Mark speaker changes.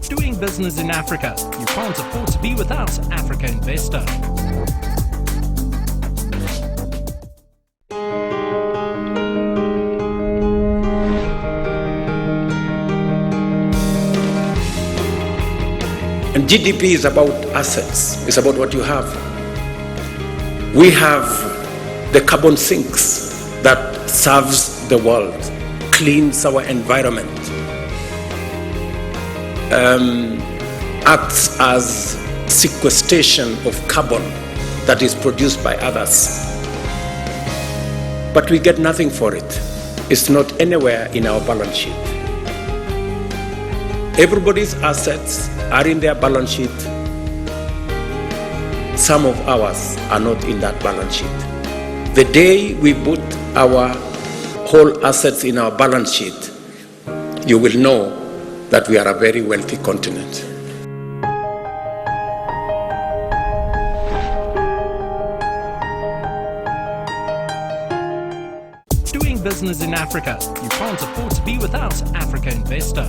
Speaker 1: Doing business in Africa. You can't afford to be without Africa Investor.
Speaker 2: And GDP is about assets. It's about what you have. We have the carbon sinks that serves the world, cleans our environment, acts as sequestration of carbon that is produced by others. But we get nothing for it. It's not anywhere in our balance sheet. Everybody's assets are in their balance sheet. Some of ours are not in that balance sheet. The day we put our whole assets in our balance sheet, you will know that we are a very wealthy continent.
Speaker 1: Doing business in Africa. You can't afford to be without Africa Investor.